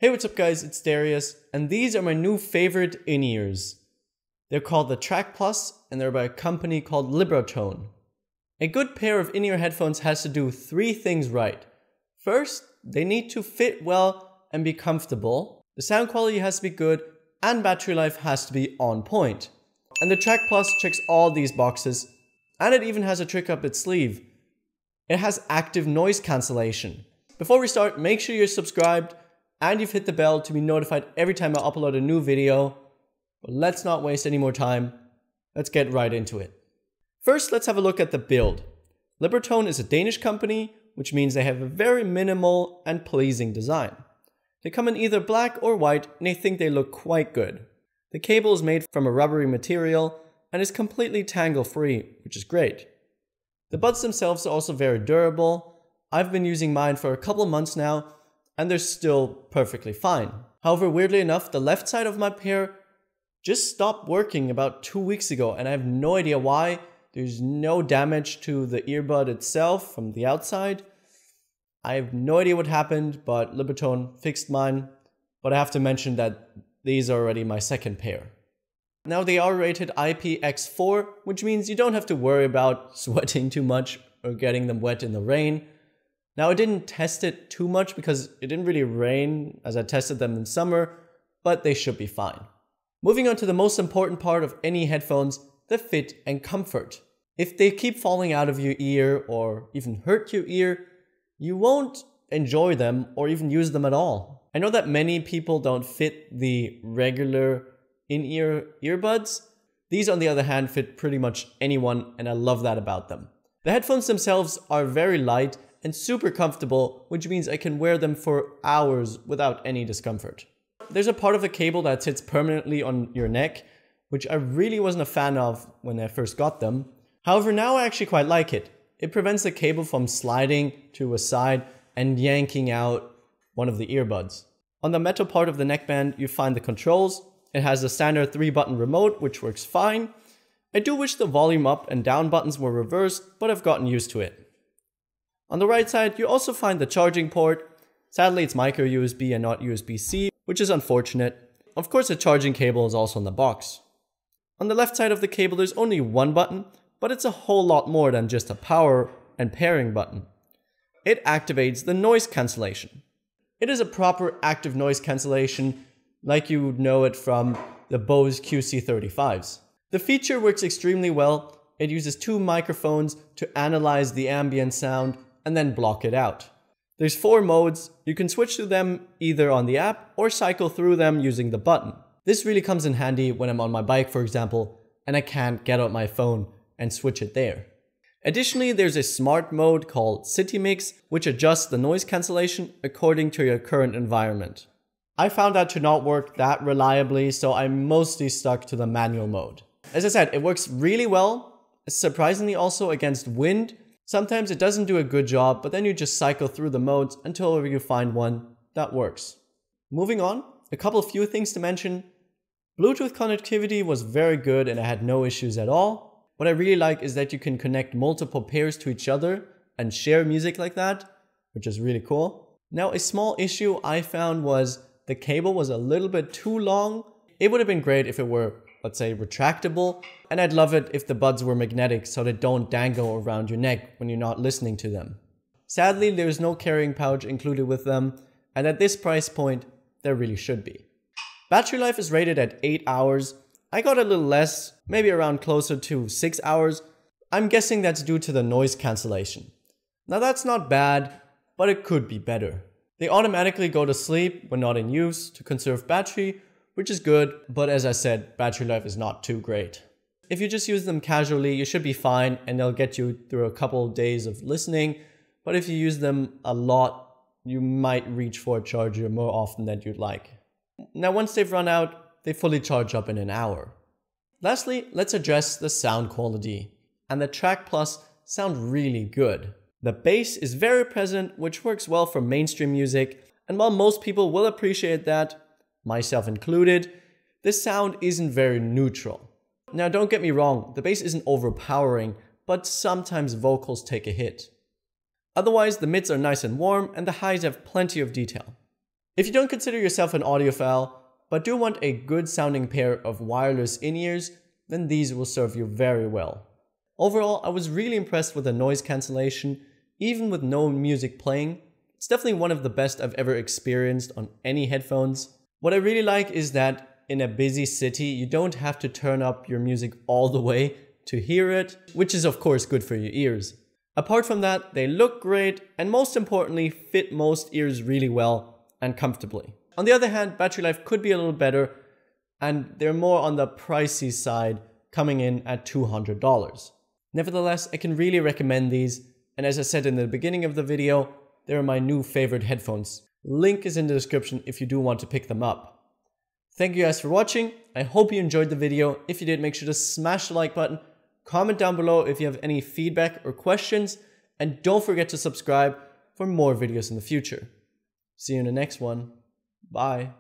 Hey, what's up guys, it's Darius, and these are my new favorite in-ears. They're called the Track Plus, and they're by a company called Libratone. A good pair of in-ear headphones has to do three things right. First, they need to fit well and be comfortable. The sound quality has to be good, and battery life has to be on point. And the Track Plus checks all these boxes, and it even has a trick up its sleeve. It has active noise cancellation. Before we start, make sure you're subscribed and you've hit the bell to be notified every time I upload a new video. But let's not waste any more time. Let's get right into it. First, let's have a look at the build. Libratone is a Danish company, which means they have a very minimal and pleasing design. They come in either black or white, and I think they look quite good. The cable is made from a rubbery material and is completely tangle-free, which is great. The buds themselves are also very durable. I've been using mine for a couple of months now, and they're still perfectly fine. However, weirdly enough, the left side of my pair just stopped working about 2 weeks ago, and I have no idea why. There's no damage to the earbud itself from the outside. I have no idea what happened, but Libratone fixed mine. But I have to mention that these are already my second pair. Now they are rated IPX4, which means you don't have to worry about sweating too much or getting them wet in the rain. Now I didn't test it too much because it didn't really rain as I tested them in summer, but they should be fine. Moving on to the most important part of any headphones, the fit and comfort. If they keep falling out of your ear or even hurt your ear, you won't enjoy them or even use them at all. I know that many people don't fit the regular in-ear earbuds. These on the other hand fit pretty much anyone, and I love that about them. The headphones themselves are very light and super comfortable, which means I can wear them for hours without any discomfort. There's a part of the cable that sits permanently on your neck, which I really wasn't a fan of when I first got them. However, now I actually quite like it. It prevents the cable from sliding to a side and yanking out one of the earbuds. On the metal part of the neckband, you find the controls. It has a standard 3-button remote, which works fine. I do wish the volume up and down buttons were reversed, but I've gotten used to it. On the right side, you also find the charging port. Sadly, it's micro USB and not USB-C, which is unfortunate. Of course, the charging cable is also in the box. On the left side of the cable, there's only one button, but it's a whole lot more than just a power and pairing button. It activates the noise cancellation. It is a proper active noise cancellation, like you would know it from the Bose QC35s. The feature works extremely well. It uses 2 microphones to analyze the ambient sound and then block it out. There's 4 modes. You can switch to them either on the app or cycle through them using the button. This really comes in handy when I'm on my bike, for example, and I can't get out my phone and switch it there. Additionally, there's a smart mode called City Mix, which adjusts the noise cancellation according to your current environment. I found that to not work that reliably, so I mostly stuck to the manual mode. As I said, it works really well, surprisingly also against wind. Sometimes it doesn't do a good job, but then you just cycle through the modes until you find one that works. Moving on, a few things to mention. Bluetooth connectivity was very good and I had no issues at all. What I really like is that you can connect multiple pairs to each other and share music like that, which is really cool. Now, a small issue I found was the cable was a little bit too long. It would have been great if it were, let's say, retractable, and I'd love it if the buds were magnetic so they don't dangle around your neck when you're not listening to them. Sadly, there's no carrying pouch included with them, and at this price point, there really should be. Battery life is rated at 8 hours. I got a little less, maybe around closer to 6 hours. I'm guessing that's due to the noise cancellation. Now that's not bad, but it could be better. They automatically go to sleep when not in use to conserve battery, which is good, but as I said, battery life is not too great. If you just use them casually, you should be fine and they'll get you through a couple of days of listening. But if you use them a lot, you might reach for a charger more often than you'd like. Now, once they've run out, they fully charge up in an hour. Lastly, let's address the sound quality. And the Track Plus sound really good. The bass is very present, which works well for mainstream music. And while most people will appreciate that, myself included, this sound isn't very neutral. Now don't get me wrong, the bass isn't overpowering, but sometimes vocals take a hit. Otherwise, the mids are nice and warm and the highs have plenty of detail. If you don't consider yourself an audiophile, but do want a good sounding pair of wireless in-ears, then these will serve you very well. Overall, I was really impressed with the noise cancellation, even with no music playing. It's definitely one of the best I've ever experienced on any headphones. What I really like is that in a busy city, you don't have to turn up your music all the way to hear it, which is of course good for your ears. Apart from that, they look great and most importantly fit most ears really well and comfortably. On the other hand, battery life could be a little better and they're more on the pricey side, coming in at $200. Nevertheless, I can really recommend these, and as I said in the beginning of the video, they're my new favorite headphones. Link is in the description if you do want to pick them up. Thank you guys for watching. I hope you enjoyed the video. If you did, make sure to smash the like button, comment down below if you have any feedback or questions, and don't forget to subscribe for more videos in the future. See you in the next one. Bye.